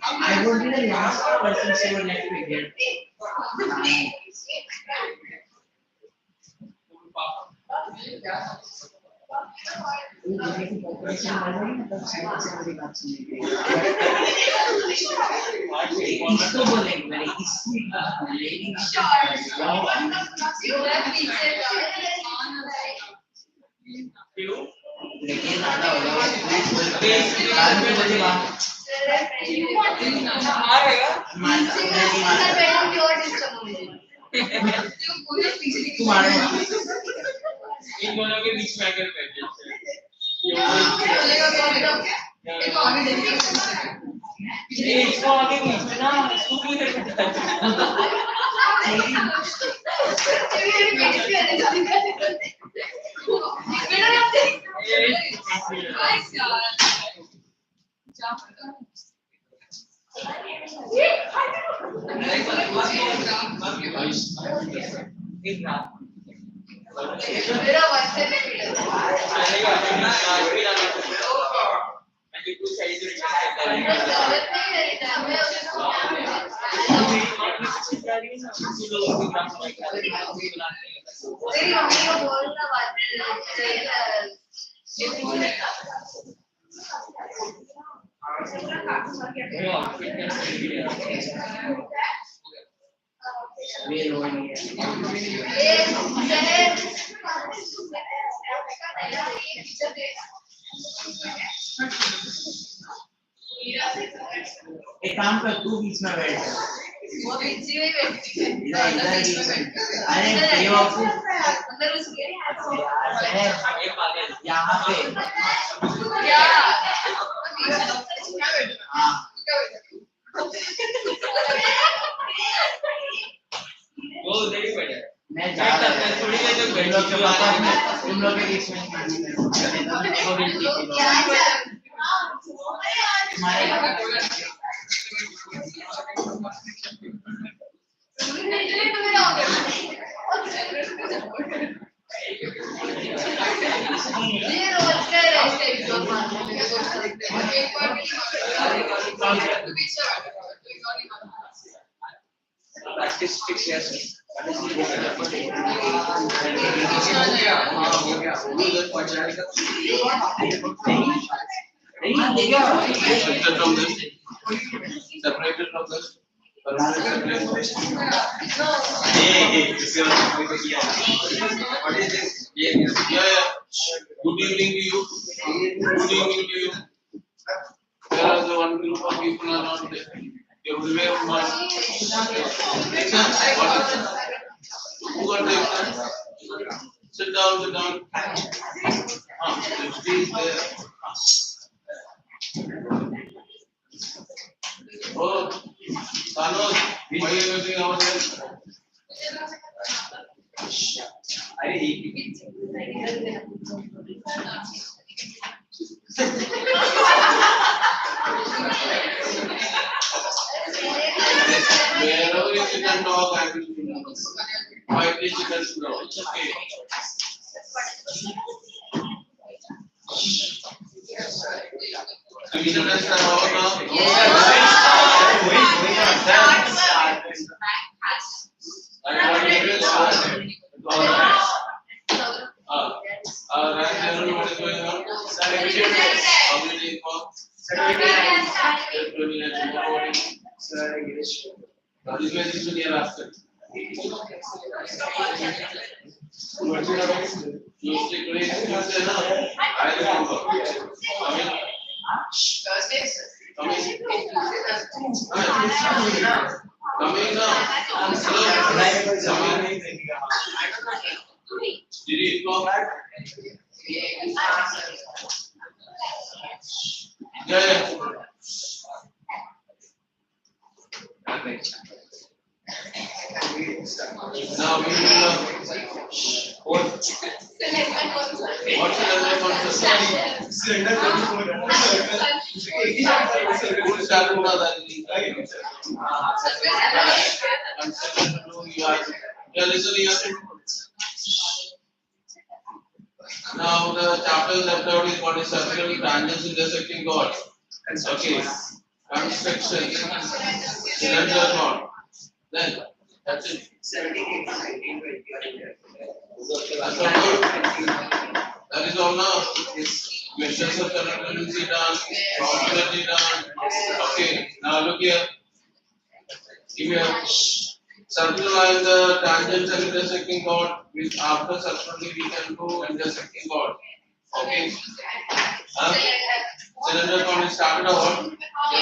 I would be the last person she would let me get. इसको बोलेंगे मैंने लेकिन आधा हो इन दोनों के बीच में अगर इसको आगे बीच में ना इसको क्यों एक काम कर तू बीच में बैठ वो बीच में बैठ अरे बेवकूफ अंदर उसके यहाँ पे वो उधर ही बैठा मैं जा रहा हूँ थोड़ी देर तक बैठ तुम लोग के बीच में separated from this. What is this? Yeah. Good evening to you. Good evening to you. There are the one group of people around there. Everywhere one. Who got the exam? Sit down. Please there. Oh, Thanos, why are you doing over there? Wherever you sit and talk, I will quietly sit and know. It's okay. You should understand all now. Coming now. Did you come back? Yeah. Now we will what's the level of cylinder listen here. Now the chapter left out is what is circle, tangents, intersecting chords. Okay. Construction, cylinder chord. Then that's it. That's all good. That is all now. Questions of conductivity done, probability done. Okay. Now look here. If you have circle and the tangents and intersecting chord, which after subsequently we can do intersecting chord. Okay. Cylinder chord is started out.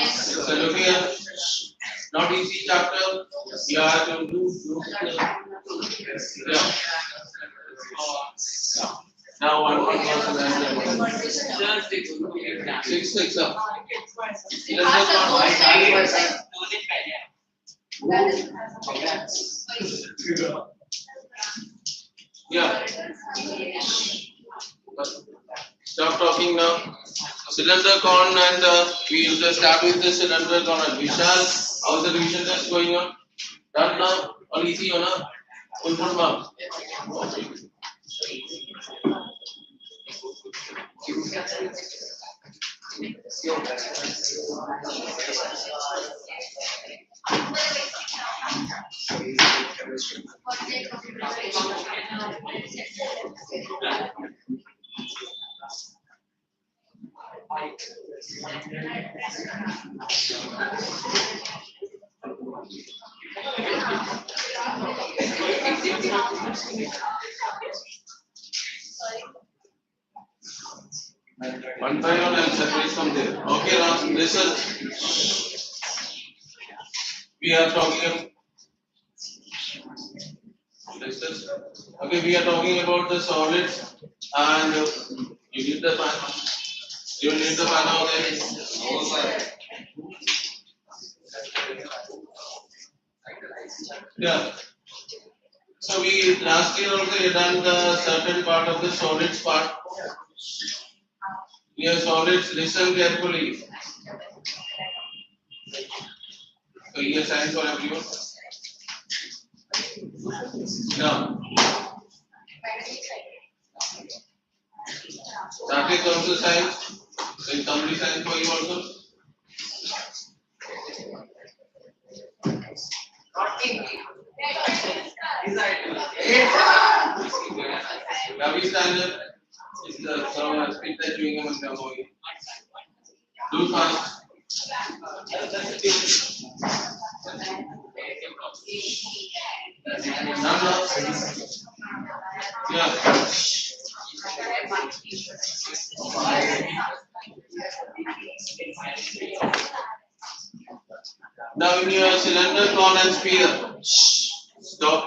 So look here. Not easy chapter. You have to do. Yeah. Now one person and 6 up. Yeah. Stop talking now. Cylinder con and we will just start with the cylinder con. Vishal, how's the revision test going on? Done now? All easy or not? Full mark. One by one I'll separate from there. Okay, now listen. We are talking we are talking about the solids and you need the pan. You need the pan out there. Yeah. So we last year also we done the certain part of the solids part. Here solids, listen carefully. So here sign for everyone. Now, static also signs. So somebody sign for you also. Ravi standard is the speak that chewing gum and do fast. Yeah. Now in your cylinder, con and sphere. Stop.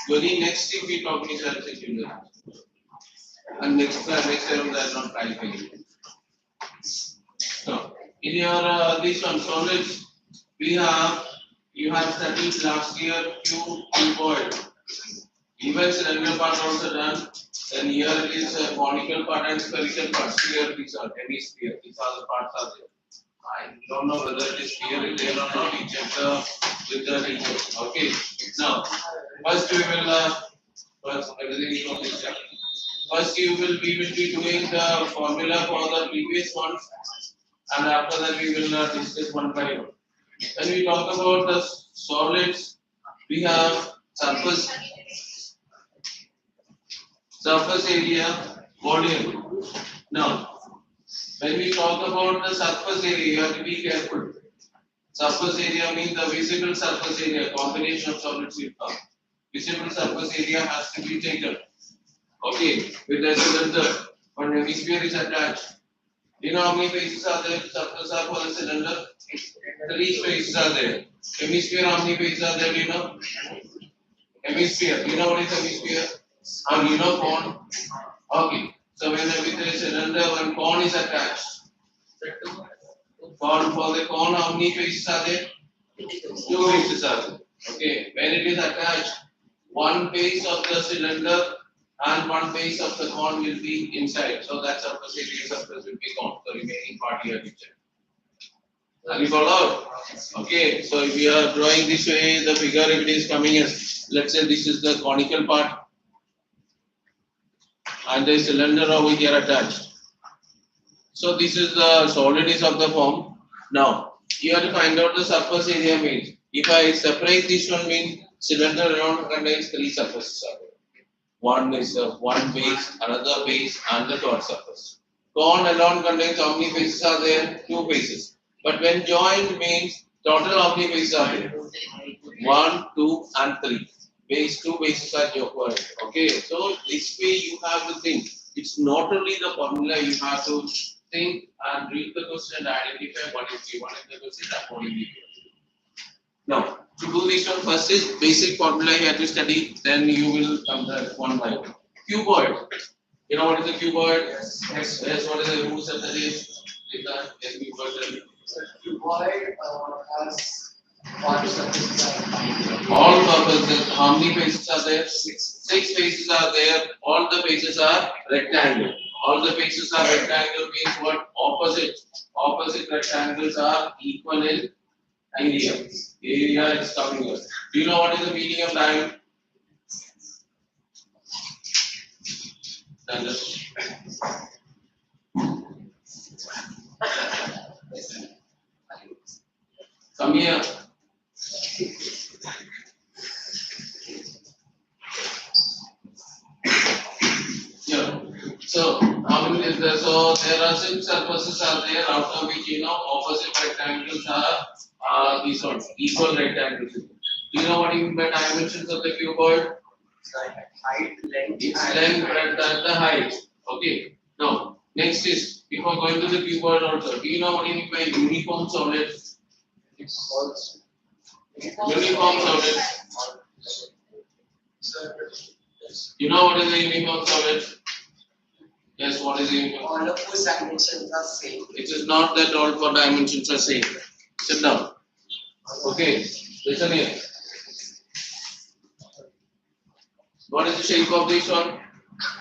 Very next thing we talk is cylinder. And next term that not typing. So in your this one solids, you have studied last year cuboid. Even cylinder part also done. Then here it is a conical part and spherical part. Sphere, these are hemisphere. These are the parts are there. I don't know whether it is clear there or not. You check with the teacher. Okay. Now, first we will everything is on this chapter. First we will be doing the formula for the previous ones, and after that we will discuss one by one. When we talk about the solids, we have surface area, volume. Now, when we talk about the surface area, you have to be careful. Surface area means the visible surface area, combination of solids you have. Visible surface area has to be taken. Okay, with the cylinder, one hemisphere is attached. You know how many faces are there? Surface are for the cylinder? 3 faces are there. Hemisphere, how many faces are there? Do you know? Hemisphere. You know what is hemisphere? Or you know cone? Okay. So when with a cylinder, one cone is attached. For the cone, how many faces are there? 2 faces are there. Okay. When it is attached, one face of the cylinder and one face of the cone will be inside. So that surface area surface will be cone. The remaining part here we check. Have you followed? Okay. So if we are drawing this way, the figure if it is coming as, let's say this is the conical part. and the cylinder over here attached. So this is the solids of the form. Now you have to find out the surface area means. If I separate this one means cylinder around contains three surfaces. One is one base, another base, and the third surface. Cone alone contains how many faces are there? Two faces. But when joined means total how many faces are there? One, two, and three. Base two bases are joined. Okay, so this way you have to think. It's not only the formula, you have to think and read the question and identify what is given in the question accordingly. Now, to do this one, first is basic formula you have to study, then you will come to one by one. Cuboid. You know what is a cuboid? Yes. Yes, what is the rules of that is? Yes, cuboid. Cuboid has all surfaces. All surfaces, how many faces are there? Six faces are there. All the faces are rectangle. All the faces are rectangle means what? Opposite. Opposite rectangles are equal in area. Area is coming here. Do you know what is the meaning of diamond? Come here. Yeah. So how many is there? So there are six surfaces are there, out of which opposite rectangles are these ones, equal rectangles. Do you know what you mean by dimensions of the cuboid? Height, length. Its length, breadth, and the height. Okay. Now next is if we're going to the cuboid also. Do you know what you mean by uniform solid? Uniform solid. You know what is a uniform solid? Yes, what is the uniform? All of whose dimensions are same. It is not that all four dimensions are same. Sit down. Okay, listen here. What is the shape of this one?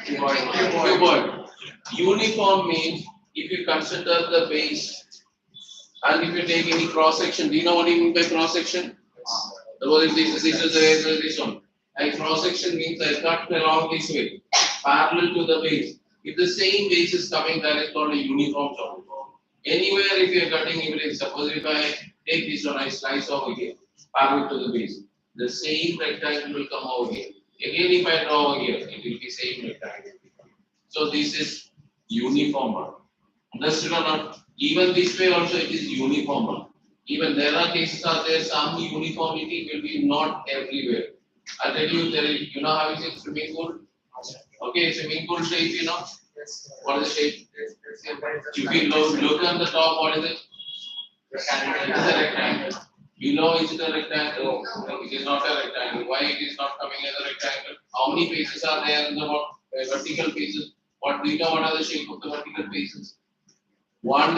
Cuboid. Uniform means if you consider the base and if you take any cross section, do you know what you mean by cross section? Suppose this is this one. And cross section means I cut along this way, parallel to the base. If the same base is coming, that is called a uniform solid. Anywhere if you are cutting, even suppose if I take this one, I slice over here, parallel to the base, the same rectangle will come over here. Again, if I draw over here, it will be same rectangle. So this is uniform. Understood or not? Even this way also it is uniform. Even there are cases are there, some uniformity will be not everywhere. I'll tell you, there is, you know how is it swimming pool? Okay, swimming pool shape, you know? What is the shape? If you look on the top, what is it? It is a rectangle. Below is it a rectangle? It is not a rectangle. Why it is not coming as a rectangle? How many faces are there in the vertical faces? What do you know what are the shape of the vertical faces? One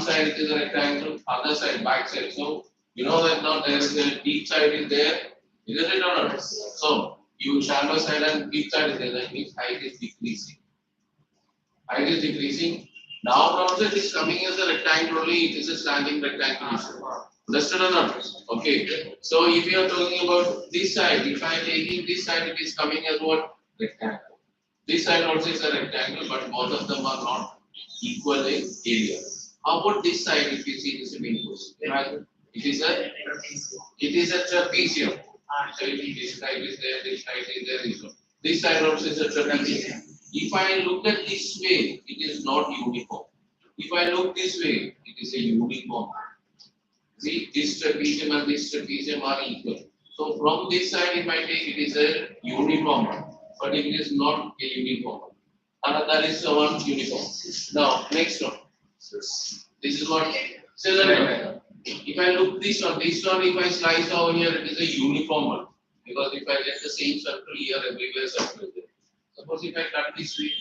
side it is a rectangle, other side, back side. So you know that now there is a deep side is there, isn't it or not? So you shallow side and deep side is there, that means height is decreasing. Height is decreasing. Now also it is coming as a rectangle only, it is a standing rectangle. Understood or not? Okay. So if you are talking about this side, if I am taking this side, it is coming as what? Rectangle. This side also is a rectangle, but both of them are not equal in area. How about this side? If you see this swimming pool, it is a trapezium. So this side is there, this side is there. This side also is a trapezium. If I look at this way, it is not uniform. If I look this way, it is a uniform. See, this trapezium and this trapezium are equal. So from this side, if I take, it is a uniform, but it is not a uniform. That is one uniform. Now, next one. This is what cylinder. If I look this one, if I slice over here, it is a uniform one. Because if I get the same circle here, everywhere circle is there. Suppose if I cut this way,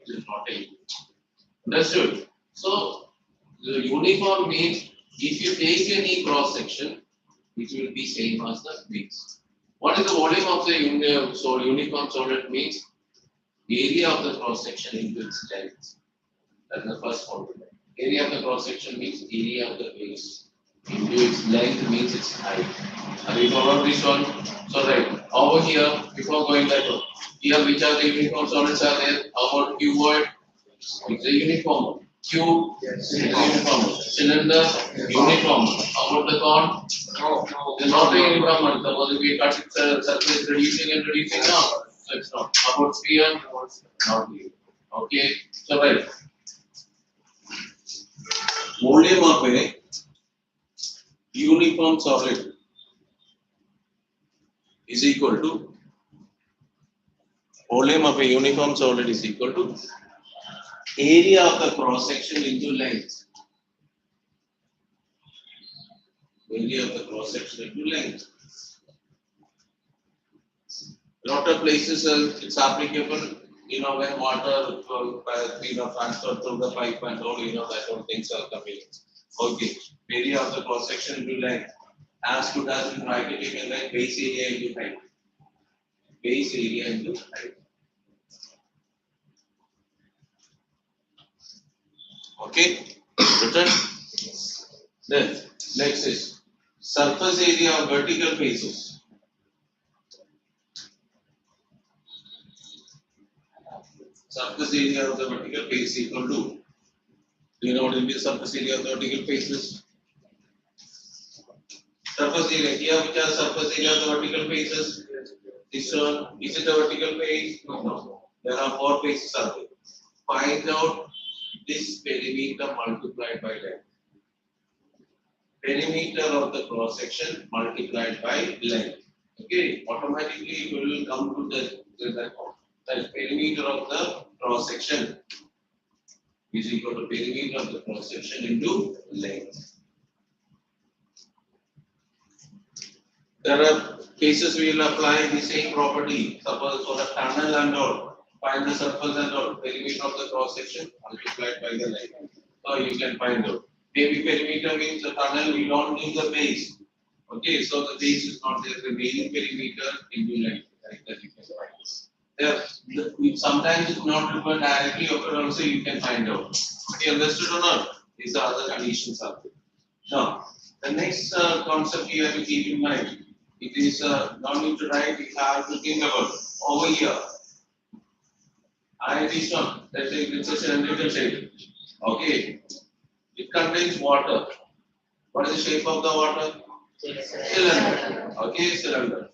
it is not a uniform. Understood? So, the uniform means if you take any cross section, it will be same as the base. What is the volume of the uniform solid means? Area of the cross section into its length. That's the first formula. Area of the cross section means area of the base. into its length means its height. Have you followed this one? So right, over here, before going that one, here which are the uniform solids are there? How about cuboid? It's a uniform. Cube, it's a uniform. Cylinder, uniform. How about the cone? It's not a uniform one. Suppose we cut its surface reducing and reducing now. So it's not. How about sphere? Not here. Okay. So right. Volume of a uniform solid is equal to volume of a uniform solid is equal to area of the cross section into length. Area of the cross section into length. Lot of places it's applicable. You know when water transferred through the pipe and all. You know that all things are coming. Okay. Area of the cross section into length. As good as in bracket you can write base area into height. Base area into height. Okay, written. Then next is surface area of vertical faces. Surface area of the vertical face equal to. Do you know what will be the surface area of the vertical faces? Surface area. Here which are surface area of the vertical faces? This one. Is it a vertical face? No. There are 4 faces are there. Find out this perimeter multiplied by length. Perimeter of the cross section multiplied by length. Okay, automatically it will come to the perimeter of the cross section is equal to perimeter of the cross section into length. There are cases we will apply the same property. Suppose for the tunnel and all, find the surface and all, perimeter of the cross section multiplied by the length. So you can find out. Maybe perimeter means the tunnel, you don't need the base. Okay, so the base is not there, the remaining perimeter into length. Like that you can find. There, sometimes it's not referred directly, but also you can find out. Okay, understood or not? These are the conditions of it. Now, the next concept you have to keep in mind. It is not need to write, you have to think about over here. I this one, let's say it's a cylindrical shape. Okay, it contains water. What is the shape of the water? Cylinder. Okay, cylinder.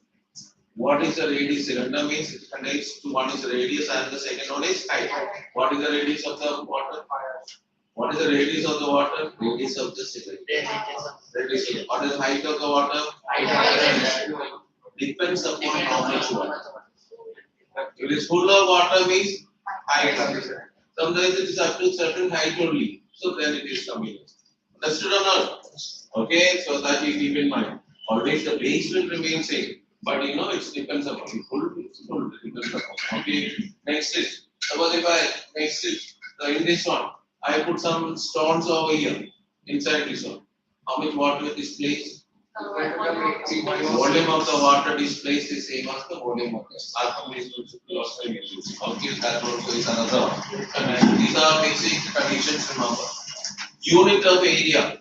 What is the radius? Cylinder means it contains two. One is radius and the second one is height. What is the radius of the water? What is the radius of the water? Radius of the cylinder. Radius. What is the height of the water? Depends upon how much water. If it is full of water means height. Sometimes it is up to certain height only. So then it is coming. Understood or not? Okay, so that you keep in mind. Always the base will remain same. But you know it depends upon full depends upon. Okay. Next is suppose if I next is in this one, I put some stones over here inside this one. How much water will displace? Volume of the water displaced is same as the volume of the circumference. Okay, that also is another. And these are basic conditions, remember. Unit of area.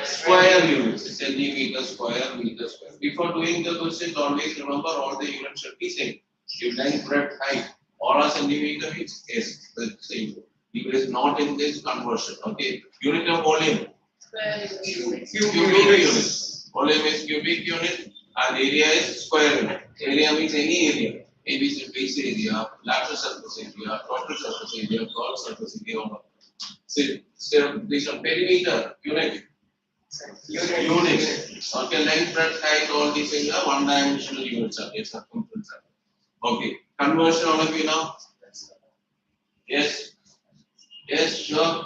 Square units, centimeter square, meter square. Before doing the questions, always remember all the units should be same. If length, breadth, height, all are centimeter means yes, the same. If it is not in this conversion, okay. Unit of volume. Cubic unit. Volume is cubic unit and area is square unit. Area means any area. Maybe it's base area, lateral surface area, total surface area, curved surface area. So this is perimeter unit. Unit. Okay, length, breadth, height, all these things are one-dimensional units. Okay, circumference. Okay, conversion all of you now. Yes. Yes, sure.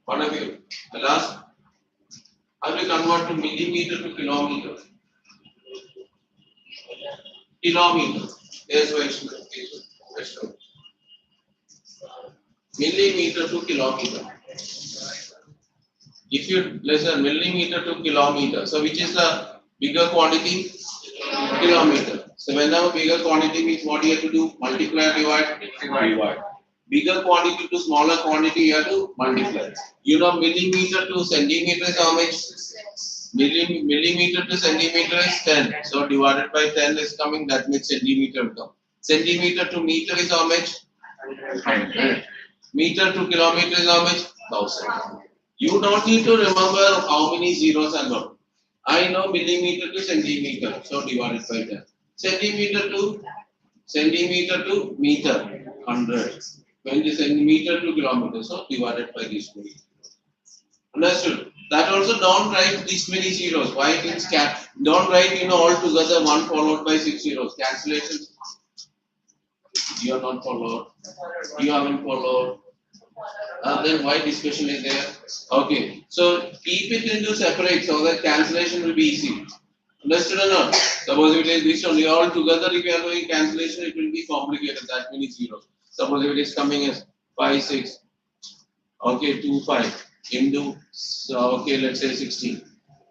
One of you. The last. How do you convert to millimeter to kilometer? Kilometer. Yes, Vaishnav. Millimeter to kilometer. If you listen, millimeter to kilometer. So which is the bigger quantity? Kilometer. So whenever bigger quantity means what you have to do? Multiply, divide. bigger quantity to smaller quantity, you have to multiply. You know, millimeter to centimeter is how much? Millimeter to centimeter is 10. So divided by 10 is coming, that means centimeter will come. Centimeter to meter is how much? 100. Meter to kilometer is how much? 1000. You don't need to remember how many zeros are not. I know millimeter to centimeter, so divided by 10. Centimeter to meter, 100. 20 centimeter to kilometer, so divided by this many. Understood? That also don't write this many zeros. Why it is cap? Don't write all together one followed by 6 zeros. Cancellations. You are not followed. You haven't followed. Then why discussion is there? Okay. So keep it into separate so that cancellation will be easy. Understood or not? Suppose if it is this only all together, if you are doing cancellation, it will be complicated. That many zeros. Suppose if it is coming as 5, 6. Okay, 2, 5 into, so okay, let's say 16.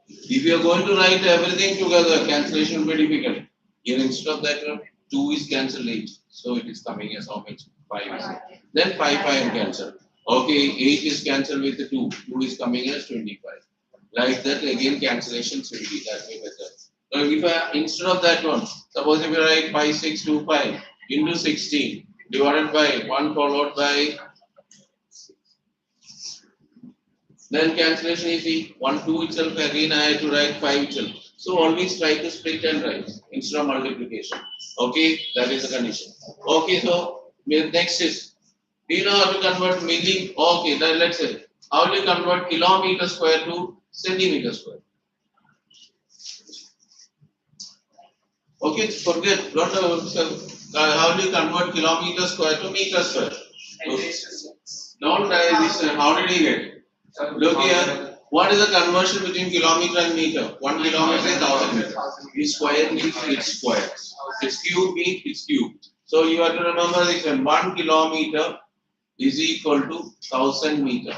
If you are going to write everything together, cancellation will be difficult. Here instead of that, 2 is cancelled 8. So it is coming as how much? 5 is. Then 5 cancelled. Okay, 8 is cancelled with the 2. 2 is coming as 25. Like that, again, cancellations will be that way better. Now, if I, instead of that one, suppose if you write 5, 6, 2, 5 into 16 divided by 1 followed by, then cancellation is the 1, 2 itself, again I have to write 5 itself. So always try to split and write instead of multiplication. Okay, that is the condition. Okay, so next is, do you know how to convert milli? Okay, then let's say, how do you convert kilometer square to centimeter square? Okay, forget, don't how do you convert kilometer square to meter square? Don't this, how did you get? Look here, what is the conversion between kilometer and meter? 1 kilometer is 1000 meters. This square means it's square. It's cube means it's cube. So you have to remember this one, 1 kilometer is equal to 1000 meter.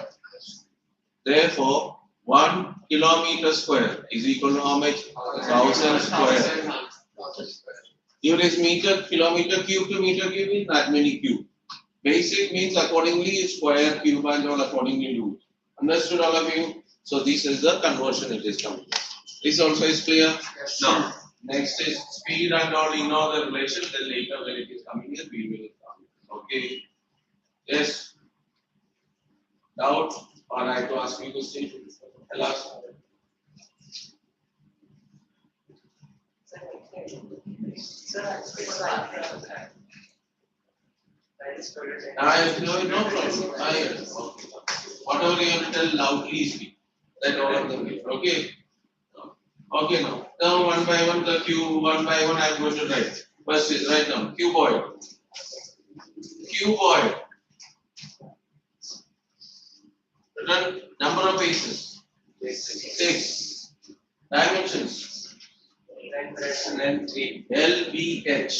Therefore, 1 kilometer square is equal to how much? 1000 square. Here is meter, kilometer cube to meter cube is that many cube. Basic means accordingly square, cube and all accordingly do. Understood all of you? So this is the conversion it is coming. This also is clear? Now, next is speed and all, the relation, then later when it is coming here, we will come. Okay. Yes? Doubt? Or I have to ask you question? Last. No problem. Whatever you have to tell loudly speak. That all of them will. Okay. Okay now. Now one by one the cube, one by one I am going to write. First is write down cuboid. Cuboid. Written number of bases. 6. Dimensions. Length 3. LBH.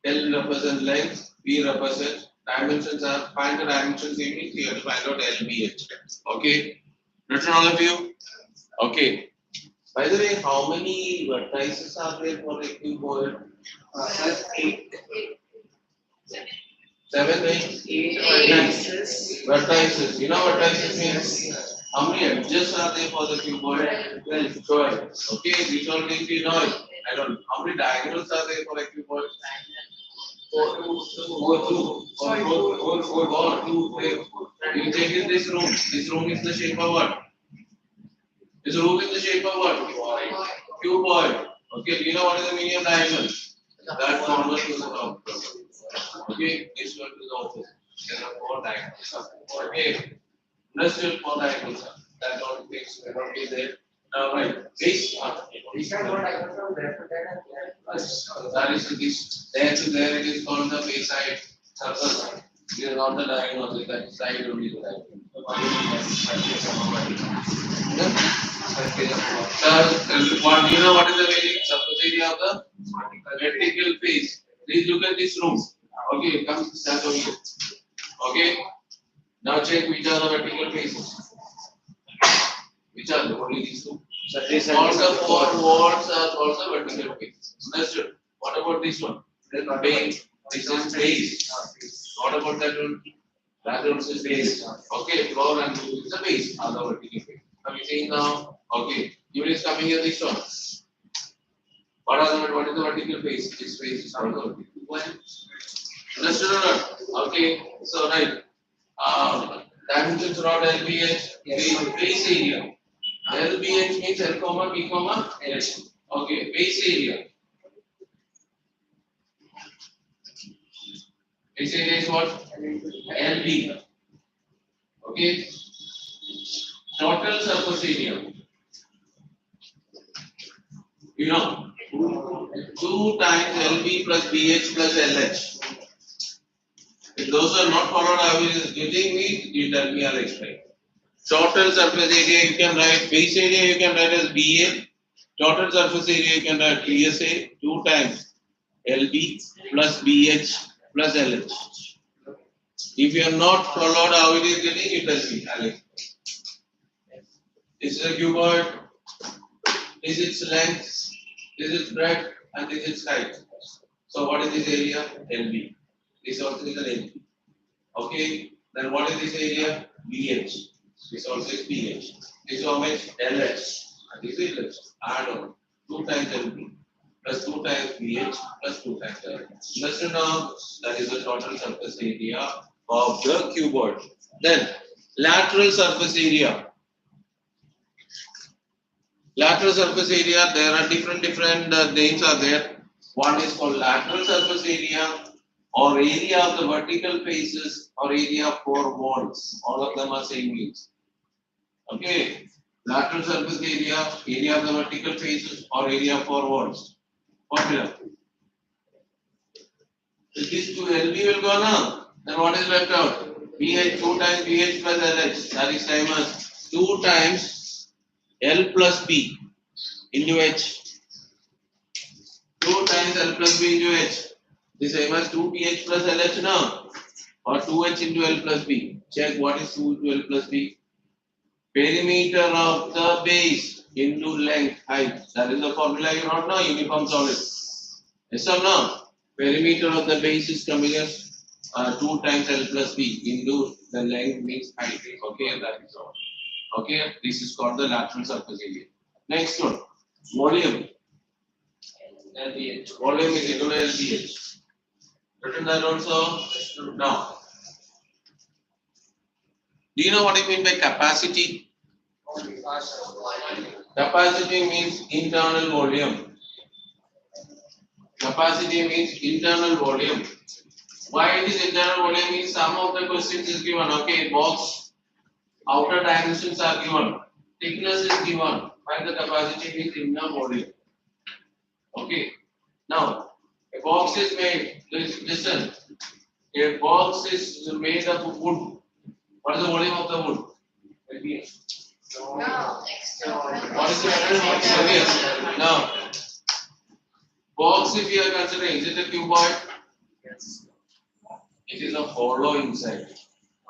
L represents length, B represents dimensions are find the dimensions you need, you have to find out LBH. Okay. Written all of you? Okay. By the way, how many vertices are there for a cuboid? 8. 7, 8 vertices. You know what vertices means? How many edges are there for the cuboid? 12. Okay, these all things you know it. I don't know. How many diagonals are there for a cuboid? 4, 2. You take in this room. This room is the shape of what? This room is the shape of what? Cuboid. Okay, do you know what is the meaning of diagonal? That forward to the top. Okay, this one to the opposite. There are 4 diagonals. Okay, let's do 4 diagonals. That all things will not be there. Now, right, this. That is this. There to there, it is called the base side surface. It is not the diagonal. That side only the diagonal. What you know? What is the very surface area of the vertical face? Please look at this room. Okay, come stand over here. Okay. Now check which are the vertical faces. Which are the only these two? All the 4 walls are also vertical faces. Understood? What about this one? Base. This is base. What about that one? Laterals is base. Okay, floor and roof is the base, are the vertical face. Have you seen now? Okay, unit is coming here this one. What is the vertical face? This face is called the vertical. Understood or not? Okay, so right. Dimensions rod LBH, base area. LBH means L comma B comma H. Okay, base area. Base area is what? LB. Okay. Total surface area. You know, 2 times LB plus BH plus LH. If those are not followed, I will getting me, you tell me, I'll explain. Total surface area you can write, base area you can write as BA, total surface area you can write PSA 2 times LB plus BH plus LH. If you are not followed how it is getting, you tell me, I'll explain. This is a cuboid, this is its length, this is breadth, and this is height. So what is this area? LB. This also is an LB. Okay, then what is this area? BH. This also is BH. This is how much? LH. And this is LH. Add on 2 times LB plus 2 times BH plus 2 times LH. Understood now? That is the total surface area of the cuboid. Then lateral surface area. Lateral surface area, there are different names are there. One is called lateral surface area or area of the vertical faces or area of 4 walls. All of them are same means. Okay. Lateral surface area, area of the vertical faces or area of 4 walls. Formula. If these two LB will go now, then what is left out? BH 2 times BH plus LH. That is time as 2 times L plus B into H. 2 times L plus B into H. The same as 2PH plus LH now. Or 2H into L plus B. Check what is 2 into L plus B. Perimeter of the base into length, height. That is the formula you know now, uniform solid. Yes or no? Perimeter of the base is coming as 2 times L plus B into the length means height. Okay, that is all. Okay, this is called the lateral surface area. Next one, volume. LBH. Volume is equal to LBH. Written that also. Now, do you know what I mean by capacity? Capacity means internal volume. Capacity means internal volume. Why it is internal volume means some of the questions is given. Okay, box. Outer dimensions are given. Thickness is given. Find the capacity means inner volume. Okay. Now, a box is made. Listen. A box is made of wood. What is the volume of the wood? No, external. What is the volume? Now, box if you are considering, is it a cuboid? Yes. It is a hollow inside.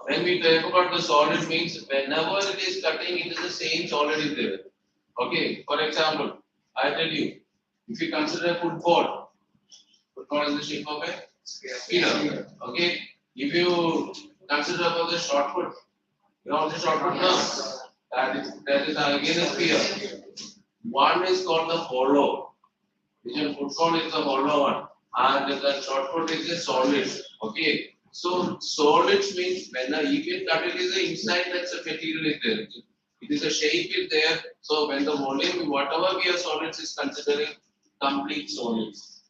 When we talk about the solid means whenever it is cutting, it is the same solid is there. Okay, for example, I tell you, if you consider a football is the shape of a sphere. Okay, if you consider about the short put, you know what the short put now? That is again a sphere. One is called the hollow. Which is football is the hollow one, and the short put is a solid. Okay. So solids means when even cut it is the inside that's a material is there. It is a shape is there. So when the volume, whatever we are solids is considering complete solids.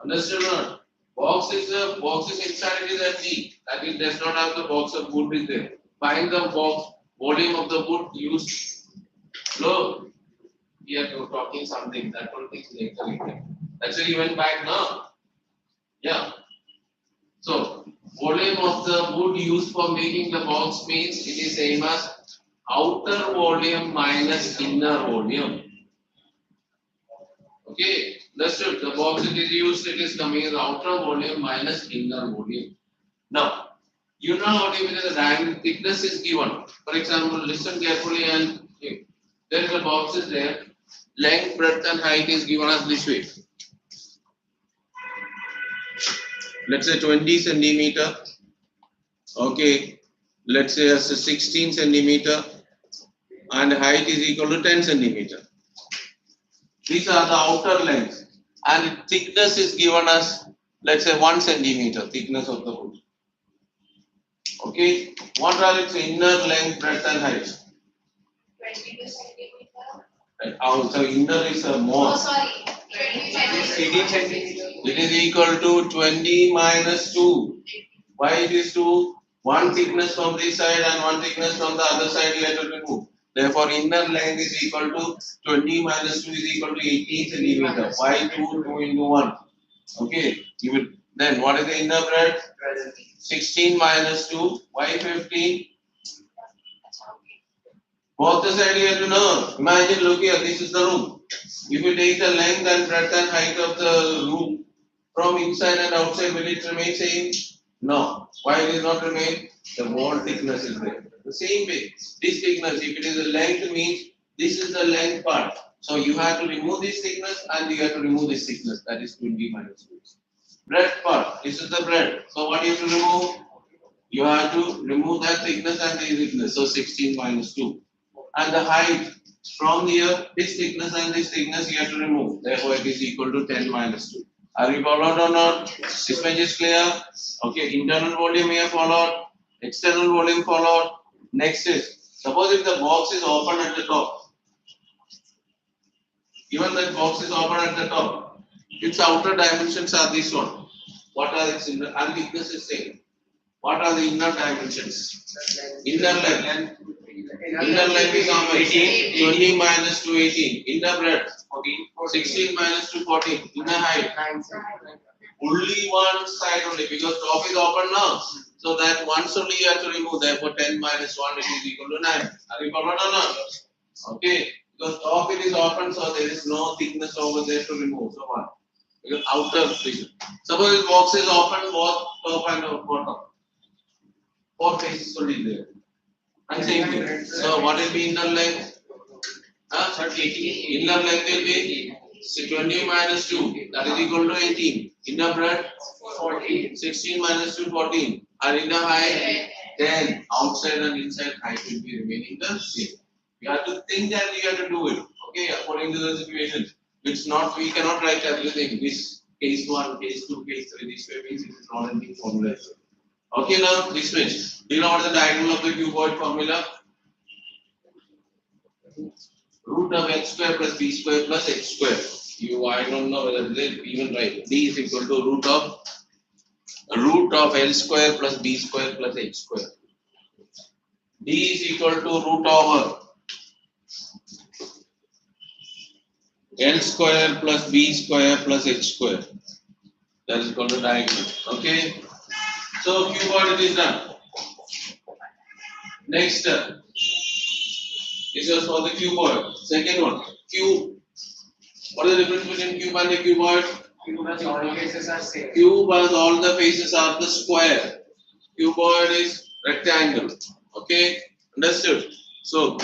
Understood or not? Box is inside it is empty. That it does not have the box of wood is there. Find the box volume of the wood used. Look, we are talking something that one thing later. That's why you went back now. Yeah. So volume of the wood used for making the box means it is same as outer volume minus inner volume. Okay, understood. The box it is used, it is coming as outer volume minus inner volume. Now, you know how to measure the diameter thickness is given. For example, listen carefully and there is a box is there. Length, breadth, and height is given as this way. Let's say 20 centimeter. Okay, let's say as a 16 centimeter and height is equal to 10 centimeter. These are the outer lengths and thickness is given as, let's say, 1 centimeter thickness of the wood. Okay, what are its inner length, breadth and height? 22 centimeter. Right. So inner is a more. Oh, sorry. 18 centimeter. It is equal to 20 minus 2. Why it is 2? One thickness from this side and one thickness from the other side you have to remove. Therefore, inner length is equal to 20 minus 2 is equal to 18 centimeter. Why 2? 2 into 1. Okay. Then what is the inner breadth? 16 minus 2. Why 15? Both the side you have to know. Imagine, look here, this is the room. If you take the length and breadth and height of the room from inside and outside, will it remain same? No. Why it is not remain? The wall thickness is there. The same way, this thickness, if it is a length, means this is the length part. So you have to remove this thickness and you have to remove this thickness. That is 20 minus 2. Breadth part, this is the breadth. So what you have to remove? You have to remove that thickness and this thickness. So 16 minus 2. And the height from here, this thickness and this thickness you have to remove. Therefore, it is equal to 10 minus 2. Are we followed or not? This much is clear. Okay, internal volume we have followed, external volume followed. Next is, suppose if the box is open at the top, even that box is open at the top, its outer dimensions are this one. What are its inner, and thickness is same. What are the inner dimensions? Inner length. Inner length is how much? 20 minus 2, 18. Inner breadth? 16 minus 2, 14. Inner height? Only one side only, because top is open now. So that once only you have to remove. Therefore 10 minus 1 it is equal to 9. Are you followed or not? Okay. Because top it is open, so there is no thickness over there to remove. So what? Because outer thickness. Suppose the box is open, both top and bottom. 4 faces only there. And same thing. So what will be inner length? Inner length will be 20 minus 2. That is equal to 18. Inner breadth? 14. 16 minus 2, 14. And inner height? 10. Outside and inside height will be remaining the same. You have to think and you have to do it. Okay, according to the situation. It's not, we cannot write everything. This case 1, case 2, case 3. This way means it is not a big formula. Okay, now this way. Do you know what is the diagonal of the cuboid formula? Root of x square plus b square plus x square. I don't know whether they even right. D is equal to root of L square plus b square plus h square. D is equal to root over L square plus b square plus h square. That is called the diagonal. Okay. So cuboid it is done. Next step. This was for the cuboid. Second one, cube. What is the difference between cube and a cuboid? Cube has all the faces are same. Cube has all the faces are the square. Cuboid is rectangle. Okay, understood? So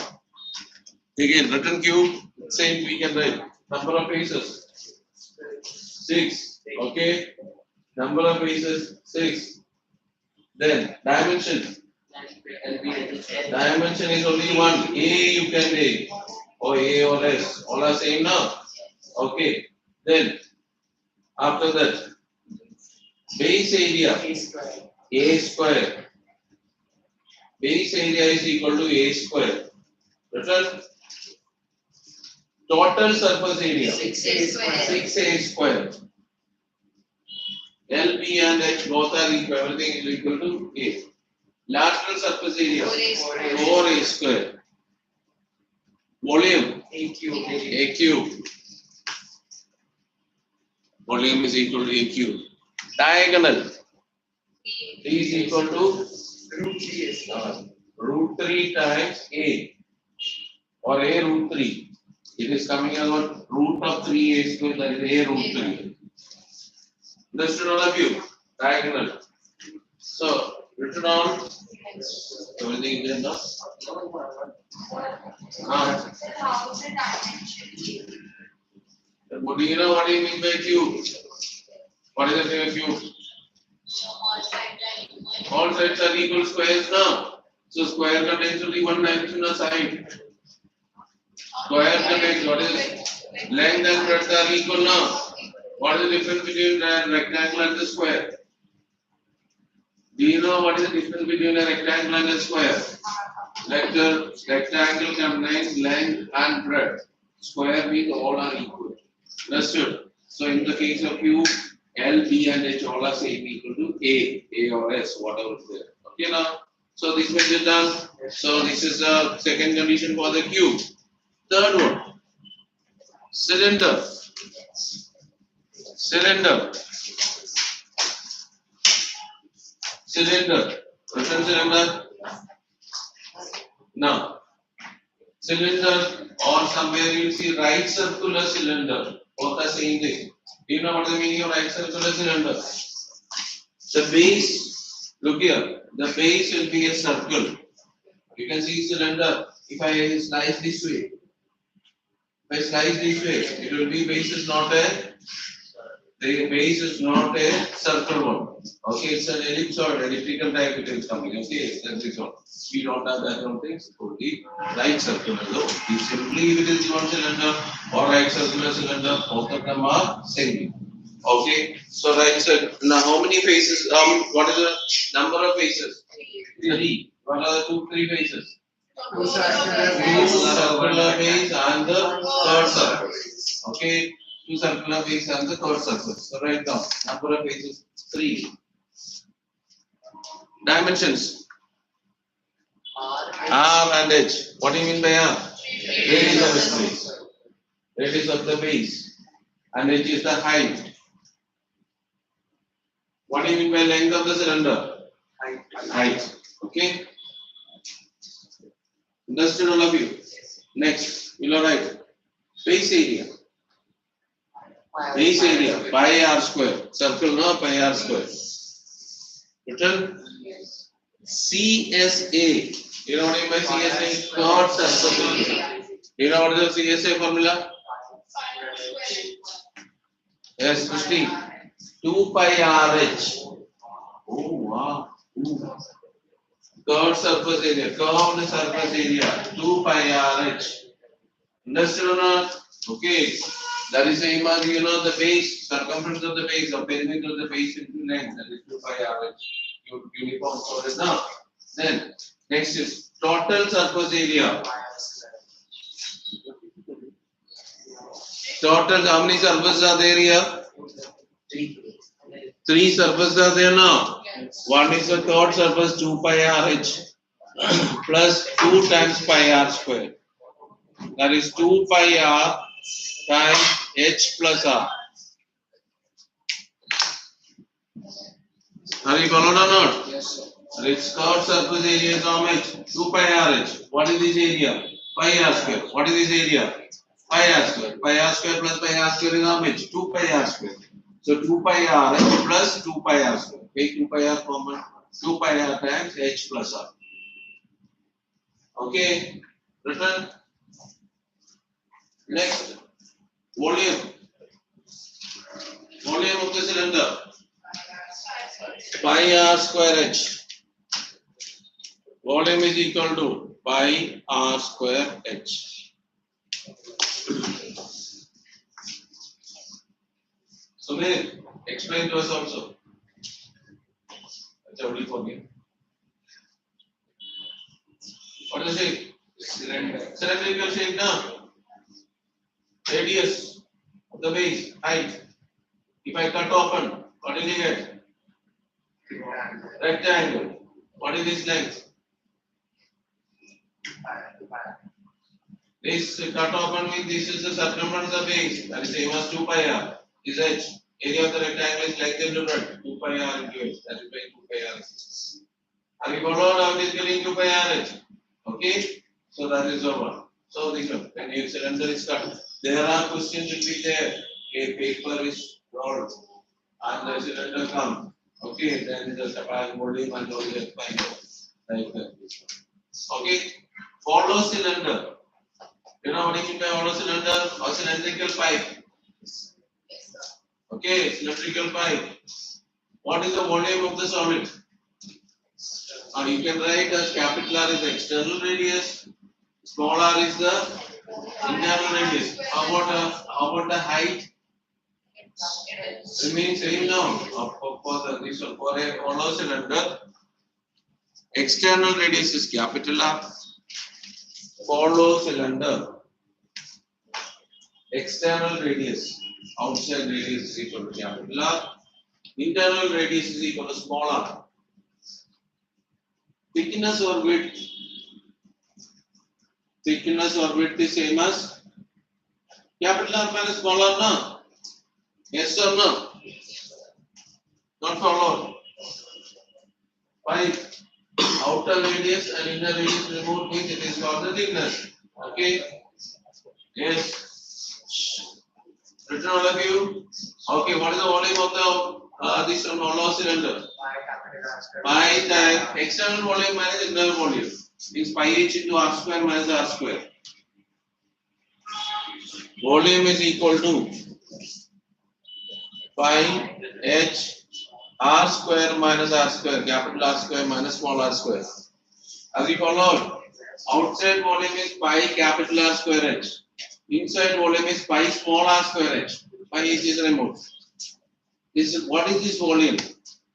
again, written cube, same we can write. Number of faces 6. Okay, number of faces 6. Then dimension. Dimension is only one. A you can take, or A or S. All are same now. Okay. Then after that, base area A square. Base area is equal to A square. Total surface area 6A square. 6A square. L, B and H both are equal. Everything is equal to A. Lateral surface area 4A square. Volume A cube. A cube. Volume is equal to A cube. Diagonal D is equal to Root 3 is root 3 times A, or A root 3. It is coming as what? Root of 3A square, that is A root 3. Understood all of you? Diagonal. So written on everything is there now. What do you know? What do you mean by cube? What is the cube? All sides are equal squares now. So square contains only one dimensional side. Square contains what is length and breadth are equal now. What is the difference between a rectangle and the square? Do you know what is the difference between a rectangle and a square? Rectangle contains length and breadth. Square means all are equal. Understood? So in the case of cube, L, B and H all are same equal to A or S, whatever is there. Okay now? So this much is done. So this is the second condition for the cube. Third one, cylinder. Cylinder. Cylinder. Written cylinder. Now, cylinder or somewhere you see right circular cylinder. Both are same thing. Do you know what the meaning of right circular cylinder? The base, look here, the base will be a circle. You can see cylinder. If I slice this way, it will be base is not a, the base is not a circle one. Okay, it's an ellipse or elliptical type it is coming. Okay, that's this one. We don't have that one thing. Only right circular. So simply if it is one cylinder or right circular cylinder, both of them are same. Okay, so right side. Now how many faces? What is the number of faces? 3. What are the 3 faces? Two circular Two circular face and the third circle. Okay, 2 circular face and the third circle. So write down number of faces 3. Dimensions R and H. What do you mean by R? Radius of the base. Radius of the base. And H is the height. What do you mean by length of the cylinder? Height. Okay. Understood all of you? Next, you will write base area. Base area pi r square. Circle no pi r square. Written CSA. You know what I mean by CSA? Chord surface area. You know what is the CSA formula? Yes, 15. 2 pi RH. Oh wow. Curved surface area. Curved surface area. 2 pi RH. Understood or not? Okay. That is same as you know the base, circumference of the base, or perimeter of the base into length. That is 2 pi RH. Uniform solid now. Then next is total surface area. Total, how many surfaces are there here? 3 surfaces are there now. One is the chord surface 2 pi RH plus 2 times pi r square. That is 2 pi r times h plus r. Are you followed or not? Yes, sir. Its chord surface area is how much? 2 pi RH. What is this area? Pi r square. What is this area? Pi r square. Pi r square plus pi r square is how much? 2 pi r square. So 2 pi r plus 2 pi r square. Take 2 pi r common. 2 pi r times h plus r. Okay. Written. Next. Volume. Volume of the cylinder. Pi r square h. Volume is equal to pi r square h. So may explain to us also. That's already for me. What is it? Cylindrical shape now. Radius of the base, height. If I cut open, what will you get? Rectangle. What is its length? This cut open means this is the circumference of the base. That is same as 2 pi r. Is h. Area of the rectangle is length into breadth. 2 pi r into h. That is by 2 pi r. Have you followed how it is getting 2 pi r h? Okay. So that is over. So this one. When your cylinder is cut, there are questions will be there. A paper is rolled and the cylinder comes. Okay. Then the capacity volume and all that find out. Like that. Okay. Hollow cylinder. You know what I mean by hollow cylinder or cylindrical pipe? Okay, cylindrical pipe. What is the volume of the solid? Or you can write as capital R is the external radius, small r is the internal radius. How about the height? Remains same now. For the this one for a hollow cylinder, external radius is capital R. Hollow cylinder, external radius, outside radius is equal to capital R. Internal radius is equal to small r. Thickness or width? Thickness or width is same as capital R minus small r, no? Yes or no? Not followed. By outer radius and inner radius removed means it is called the thickness. Okay? Yes. Written all of you? Okay, what is the volume of the this one hollow cylinder? Pi times external volume minus internal volume is pi h into r square minus r square. Volume is equal to pi h r square minus r square, capital R square minus small r square. As you followed, outside volume is pi capital R square h. Inside volume is pi small r square h. Pi h is removed. What is this volume?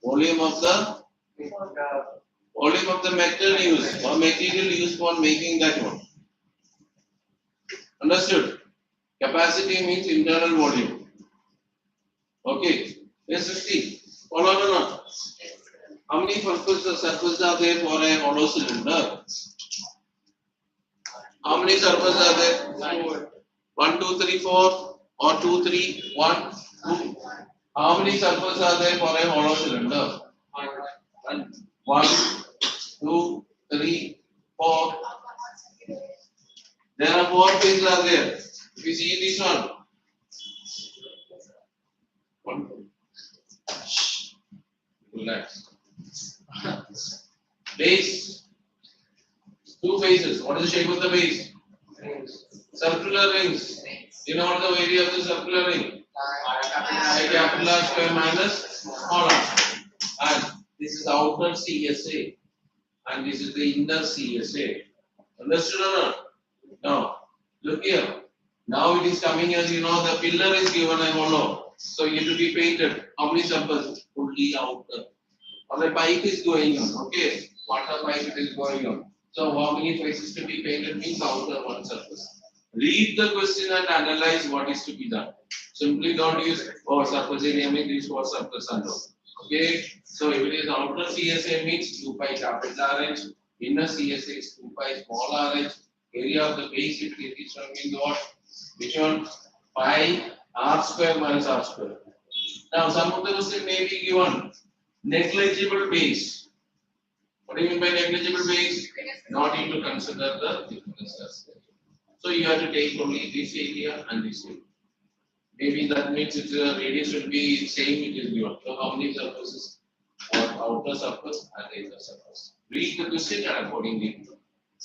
Volume of the metal used or material used for making that one. Understood? Capacity means internal volume. Okay. Yes, 60. Follow or not? How many surfaces are there for a hollow cylinder? How many surfaces are there? 1, 2, 3, 4 or 2, 3, 1, 2. How many surfaces are there for a hollow cylinder? 1, 2, 3, 4. There are 4 pins are there. If you see this one. 1, 2. Relax. Base. 2 bases. What is the shape of the base? Circular rings. You know what is the area of the circular ring? Capital R square minus small r. And this is outer CSA. And this is the inner CSA. Understood or not? Now, look here. Now it is coming as you know, the pillar is given a hollow. So it will be painted. How many surfaces? Only outer. Or the pipe is going on. Okay. Water pipe it is going on. So how many faces to be painted means outer one surface. Read the question and analyze what is to be done. Simply don't use surface area means this was surface under. Okay. So if it is outer CSA means 2 pi capital RH. Inner CSA is 2 pi small RH. Area of the base if it is means what? Which one? Pi r square minus r square. Now some of the question may be given negligible base. What do you mean by negligible base? Not need to consider the thickness. So you have to take only this area and this area. Maybe that means its radius will be same it is given. So how many surfaces? Outer surface and inner surface. Read the question and accordingly.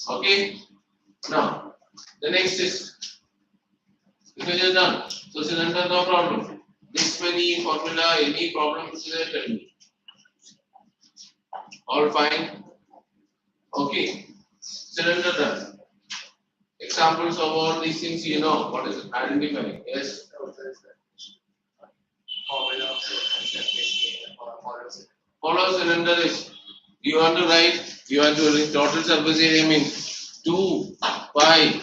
Okay. Now the next is this is done. So cylinder no problem. This many formula, any problem is there, tell me. All fine. Okay. Cylinder done. Examples of all these things you know. What is it? Identify. Yes. Hollow cylinder is you want to write. You have to write total surface area means 2 pi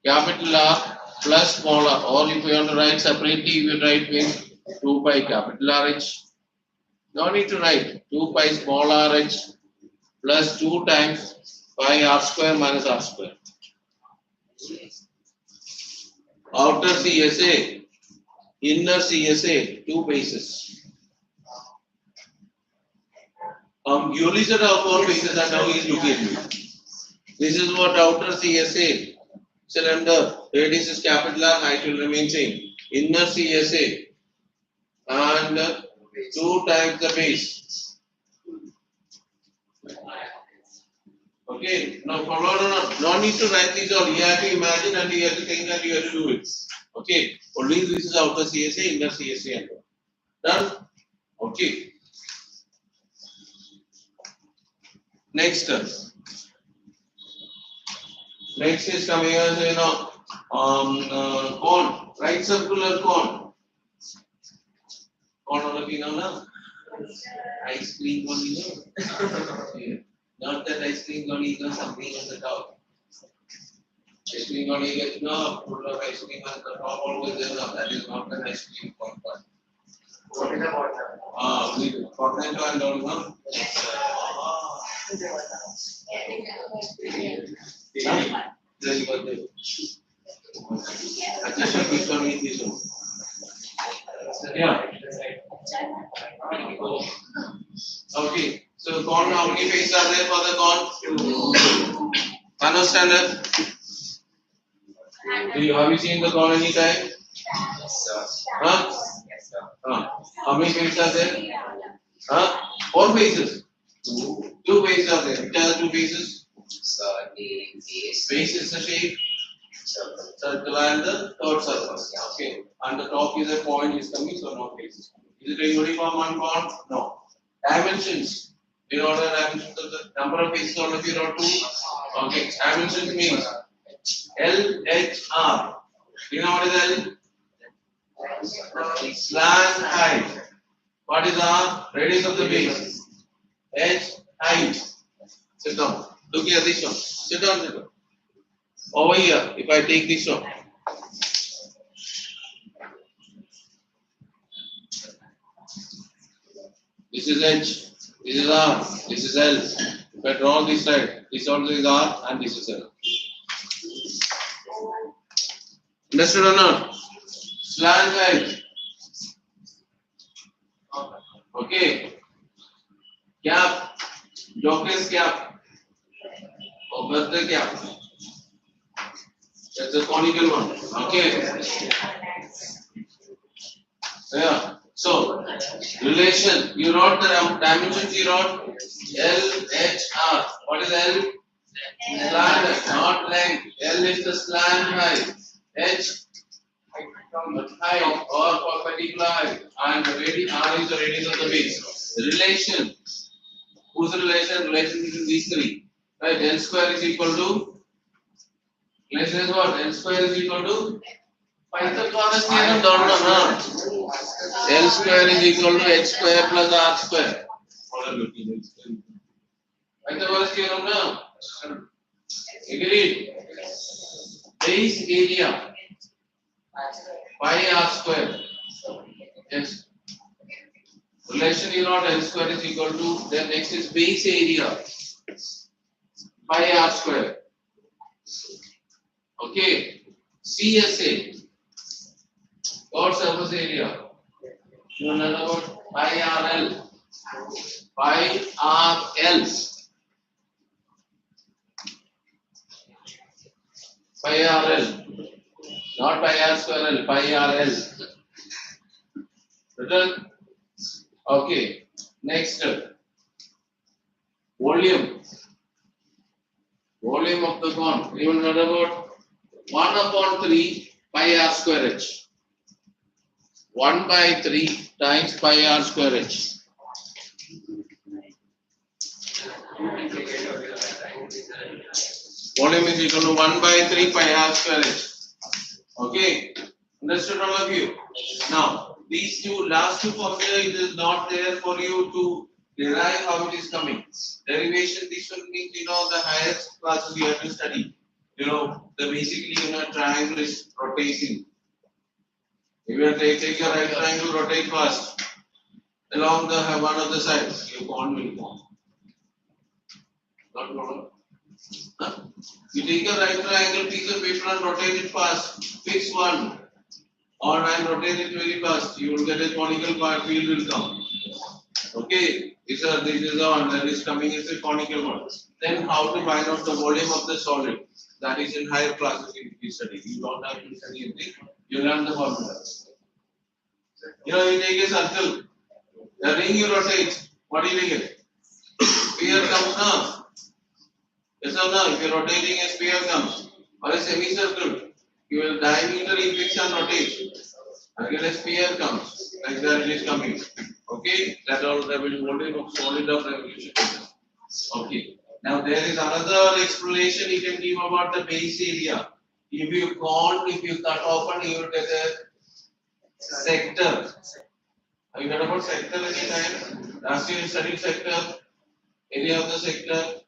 capital R plus small r. Or if you want to write separately, you write means 2 pi capital RH. No need to write 2 pi small RH plus 2 times pi r square minus r square. Outer CSA, inner CSA, 2 bases. You only said 4 bases and now he is looking at me. This is what outer CSA, cylinder, radius is capital R, height will remain same. Inner CSA and 2 times the base. Okay, now follow or not? No need to write these all. You have to imagine and you have to think and you have to do it. Okay, only this is outer CSA, inner CSA and all. Done? Okay. Next is coming as cone, right circular cone. Cone on the na? Ice cream cone, Yeah. Not that ice cream cone, something on the top. Ice cream cone, full of ice cream on the top always there. That is not an ice cream cone. What is the water? We continental and all, no? Very good. अच्छा शक्ति तो नहीं थी तो yeah okay so corn how many faces are there for the corn understand that have you seen the corn any time huh how many faces are there four faces two faces are there which are the two faces face is the shape circle and the third circle. Okay. And the top is a point is coming, so no faces. Is it a uniform one point? No. Dimensions. You know the dimensions of the number of faces all of you know two? Okay. Dimensions means L, H, R. You know what is L? Slant height. What is R? Radius of the base. H, height. Sit down. Look here, this one. Sit down, sit down. Over here, if I take this one, this is H, this is R, this is L. If I draw this side, this also is R and this is L. Understood or not? Slant height. Okay. Cap, jockey's cap, or birthday cap. That's a conical one. Okay. Yeah. So, relation. You wrote the dimensions. You wrote L, H, R. What is L? Slant, not length. L is the slant height. H, height or perpendicular height. And the radius, R is the radius of the base. Relation. Whose relation? Relation between these three. Right. L square is equal to. Relation is what? L square is equal to Pythagoras theorem don't know, L square is equal to H square plus R square. Pythagoras theorem now. Agreed. Base area pi R square. Yes. Relation is not L square is equal to. Then next is base area pi R square. Okay, CSA, God surface area. You know about pi RL, pi RL, pi RL, not pi R square L, pi RL. Written? Okay, next volume, volume of the cone. You will know about 1/3 pi R square H. 1/3 times pi R square H. Volume is equal to 1/3 pi R square H. Okay, understood all of you? Now, these last two formula, it is not there for you to derive how it is coming. Derivation, this one means, the highest classes you have to study. Basically, triangle is rotating. If you take your right triangle, rotate fast. Along the one of the sides, your cone will form. Not problem. Huh? You take your right triangle piece of paper and rotate it fast. Fix one. Or and rotate it very fast. You will get a conical field will come. Okay. This is the one that is coming as a conical one. Then how to find out the volume of the solid? That is in higher classes you study. You don't have to study anything. You learn the formula. You take a circle. The ring you rotate. What do you get? Sphere comes now. Yes or no? If you are rotating, a sphere comes. Or a semicircle. You will diagonally fix and rotate. Again a sphere comes. Like that it is coming. Okay? That all the volume of solid of revolution. Okay. Now there is another explanation you can give about the base area. If you cut open, you will get a sector. Have you heard about sector any time? Last year you studied sector, area of the sector.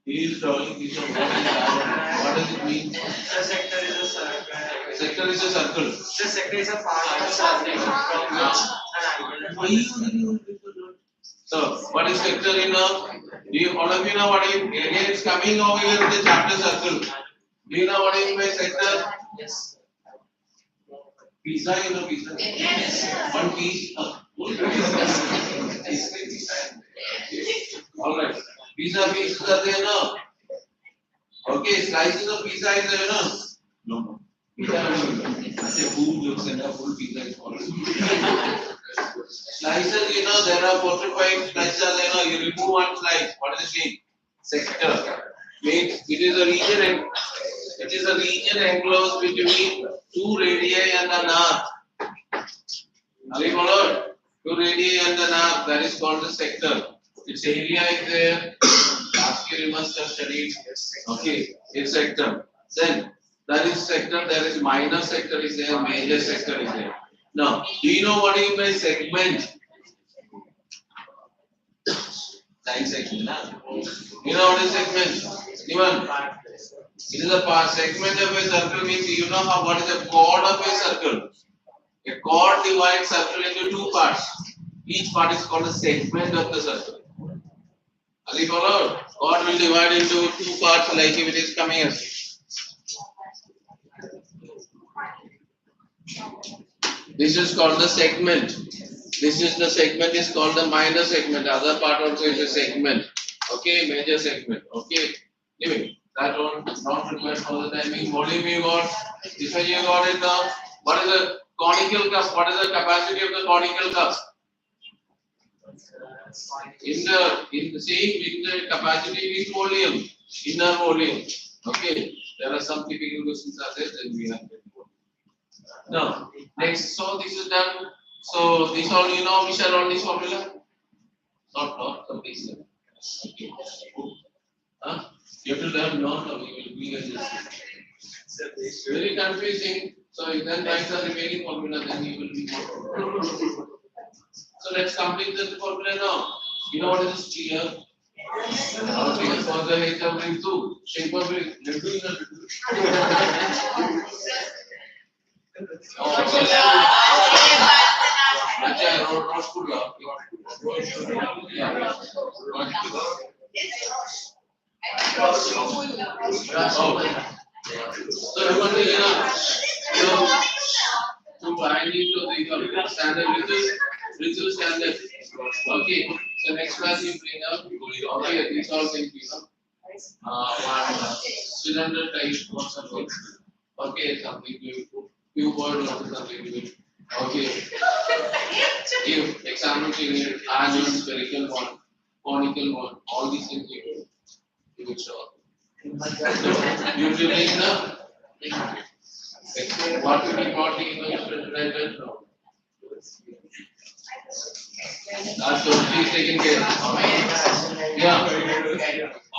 He is drawing this one. What does it mean? The sector is a circle. Sector is a circle. The sector is a part of the circle from which an angle. So, what is sector in now? Do you all of you know what area is coming over here in the chapter circle? Do you know what is my sector? Yes. Pizza, you know pizza? Yes. One piece. Alright. Pizza pieces are there now. Okay, slices of pizza is there now. No. Pizza I say full jokes and a full pizza is called. Slices, you know, there are 4 to 5 slices, you know, you remove one slice. What is it mean? Sector. Means it is a region enclosed between 2 radii and an arc. Are you followed? 2 radii and an arc, that is called the sector. Its area is there. Last year you must have studied. Okay, it's sector. Then that is sector, there is minor sector is there, major sector is there. Now, do you know what do you mean by segment? Line segment, huh? You know what is segment? Anyone? It is a part segment of a circle means you know what is the chord of a circle. A chord divides circle into 2 parts. Each part is called a segment of the circle. Are you followed? Chord will divide into 2 parts like if it is coming here. This is called the segment. This is the segment is called the minor segment. Other part also is a segment. Okay, major segment. Okay. Anyway, that don't require for the timing. Volume you got. This one you got it now. What is the conical cup? What is the capacity of the conical cup? In the capacity is volume. Inner volume. Okay. There are some typical questions are there. Then we have to go. Now, next. So this is done. So this all you know, Michelle, on this formula? Not completely. Okay. Huh? You have to learn not how you will be It's very confusing. So you then write the remaining formula, then you will be more. So let's complete the formula now. You know what is this here? Okay, for the H of ring 2. Shape of ring. Let's do it. So remember, so I need to standard ritual standard. Okay. So next class you bring up. Okay, these all things one cylinder type or something. Okay, something cuboid or something. Okay. If example you annual, spherical one, conical one, all these things you will show. You will take the what will be not in no. That's totally taken care of. Yeah.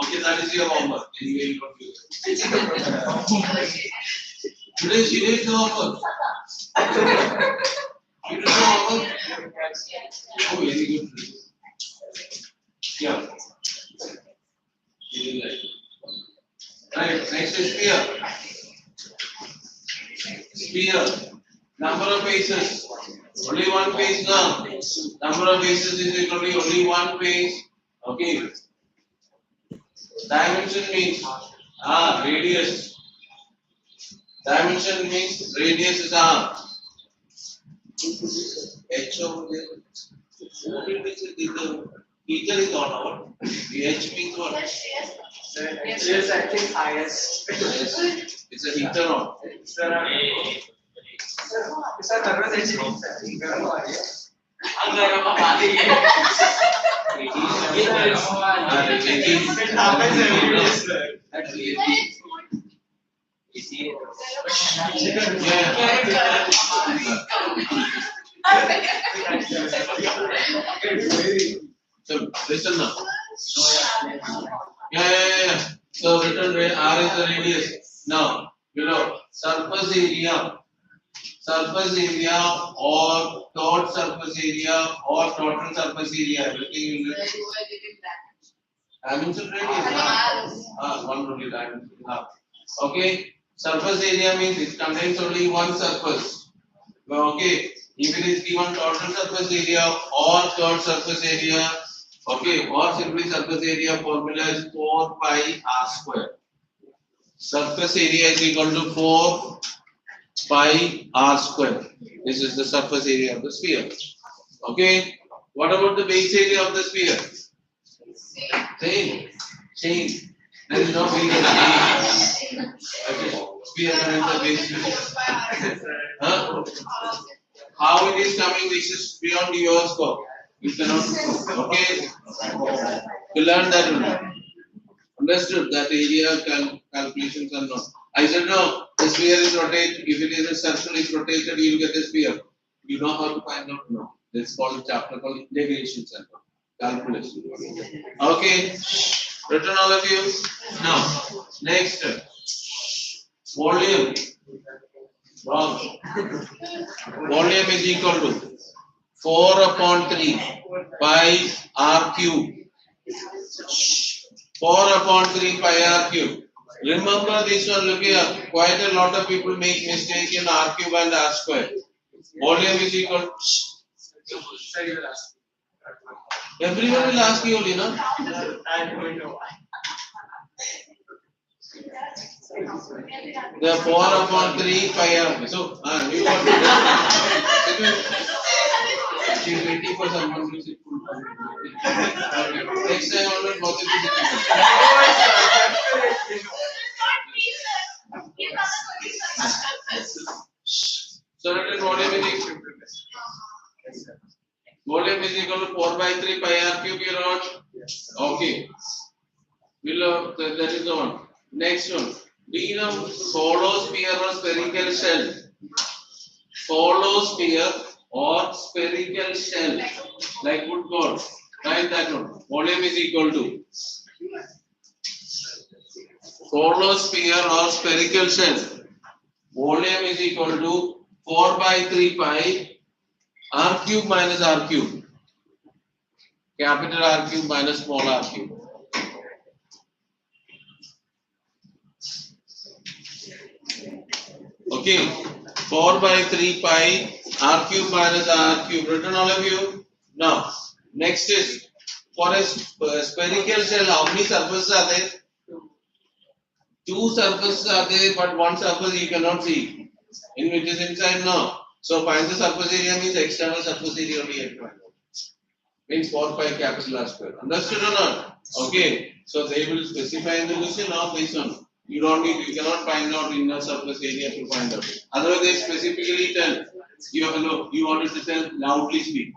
Okay, that is your homework. Anyway, you don't do it. Today she did the homework. You did the homework? Oh, very good. Yeah. You did like. Right, next is sphere. Sphere. Number of faces. Only one face now. Number of faces is equal to only one face. Okay. Dimension means radius. Dimension means radius is H over there. Meter is on our. The H means what? It is I think highest. Yes. It's a heater on. So listen now. Yeah. So written R is the radius. Now below surface area or dot surface area or total surface area. Everything will dimension radius. One only dimension. Okay. Surface area means it contains only one surface. Okay. If it is given total surface area or third surface area, okay, or simply surface area, formula is 4 pi r square. Surface area is equal to 4 pi r square. This is the surface area of the sphere. Okay. What about the base area of the sphere? Same. There is no base area. Okay. Sphere is the base area. Huh? How it is coming, this is beyond your scope. You cannot. Okay. You learn that one. Understood that area calculations are not. I said no, the sphere is rotated. If it is a circle is rotated, you will get a sphere. You know how to find out now. That's called chapter called integration center. Calculation. Okay. Written all of you? Now, next. Volume. Wrong. Volume is equal to 4 upon 3 pi r cube. 4 upon 3 pi r cube. Remember this one, look here. Quite a lot of people make mistake in r cube and r square. Volume is equal. Everyone will ask you only, no? The 4 upon 3 pi r. So, you got it. She's waiting for someone to sit. Next time, onward, both of you So, written volume is equal to 4 by 3 pi r cube here on. Okay. Below, that is the one. Next one. Do you know hollow sphere or spherical shell? Hollow sphere or spherical shell, like wood gold. Write that one. Volume is equal to hollow sphere or spherical shell. Volume is equal to 4 by 3 pi r cube minus r cube. Capital R cube minus small r cube. Okay, 4 by 3 pi r cube minus r cube. Written all of you? Now, next is for a spherical shell, how many surfaces are there? 2 surfaces are there, but one surface you cannot see. In which is inside now. So find the surface area means external surface area only you have to find out. Means 4 pi capital R square. Understood or not? Okay. So they will specify in the question of this one. You cannot find out inner surface area to find out. Otherwise they specifically tell you wanted to tell loudly speak.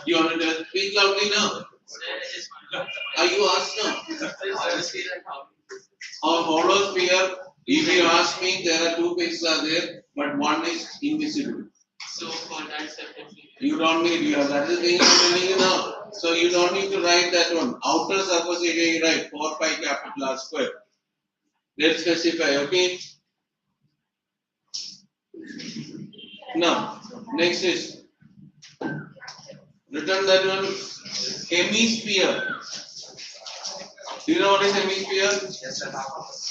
You wanted to speak loudly now. Are you asked now? On hollow sphere, if you ask me, there are 2 faces are there, but one is invisible. So for that certain You don't need, that is the thing I'm telling you now. So you don't need to write that one. Outer surface area you write 4 pi capital R square. Let's specify, okay? Now, next is written that one hemisphere. Do you know what is hemisphere? Yes, sir.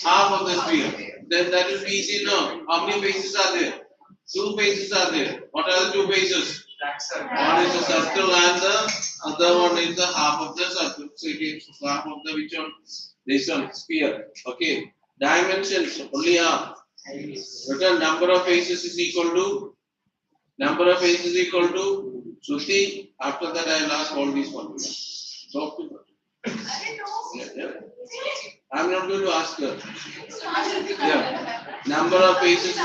Half of the sphere. Then that will be easy now. How many faces are there? 2 faces are there. What are the 2 faces? One is the circle and the other one is the half of the circle. So it is half of the which one? This one, sphere. Okay. Dimensions only half. Written number of faces is equal to Shruti. After that I will ask all these formulas. Talk to her. Yeah. I'm not going to ask her. Yeah. Number of faces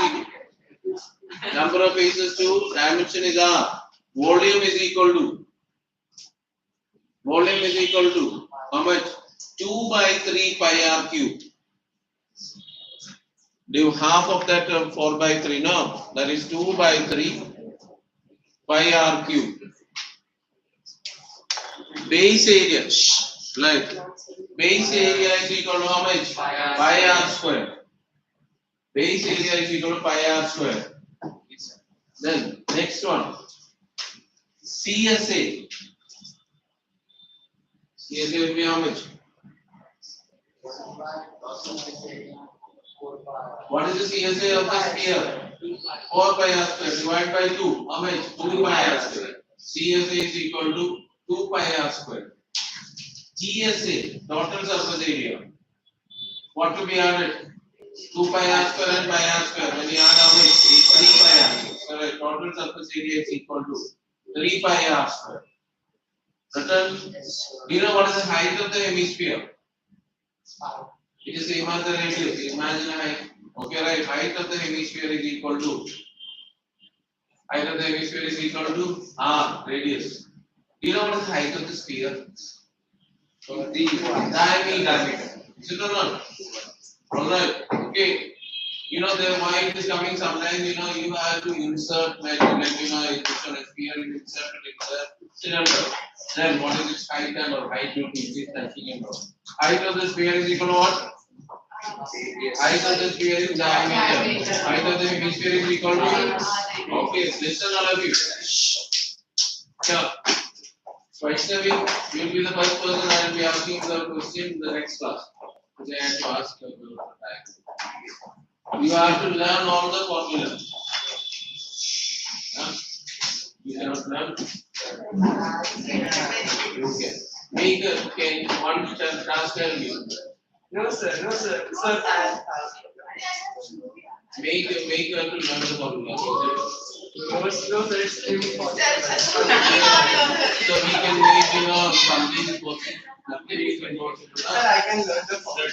to dimension is R. Volume is equal to how much? 2 by 3 pi r cube. Do half of that 4 by 3? No, that is 2 by 3 pi r cube. base area, like base area is equal to how much? Pi r square. Base area is equal to pi r square. Then next one, CSA. CSA will be how much? What is the CSA of the sphere? 4 pi r square divided by 2. How much? 2 pi r square. CSA is equal to 2 pi r square. GSA, total surface area. What to be added? 2 pi r square and pi r square. When you add how much? 3 pi r square. So total surface area is equal to 3 pi r square. Written. Do you know what is the height of the hemisphere? It is same as the radius. Imagine a height. Okay, right. Height of the hemisphere is equal to r radius. Do you know what is the height of the sphere? The diameter. Is it or not? Alright. Okay. You know the why it is coming sometimes. You know you have to insert like it's on a sphere. You insert cylinder. Then what is its height and or height due to this touching and all. Height of the sphere is equal to what? Height of the sphere is diameter. Height of the hemisphere is equal to. Okay, listen all of you. Sure. So Icse will be the first person I will be asking the question in the next class. Today I have to ask you. You have to learn all the formulas. You cannot learn. Okay. Make okay, one task tell you. No sir. Sir. Make her to learn the formula. No sir. It's impossible. So we can make something possible. Nothing is impossible. Sir, I can learn the formula.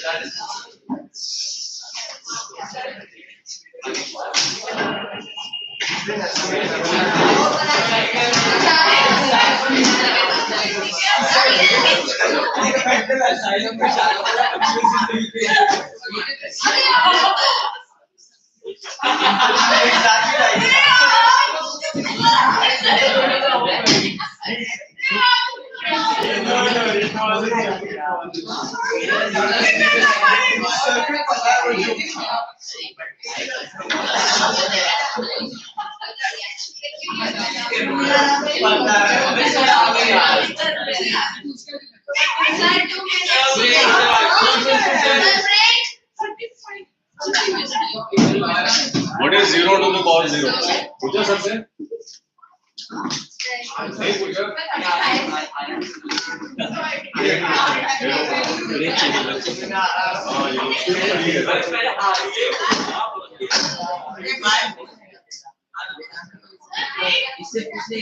What is 0 to the cos 0? पूछा सबसे? नहीं पूछा? इससे पूछने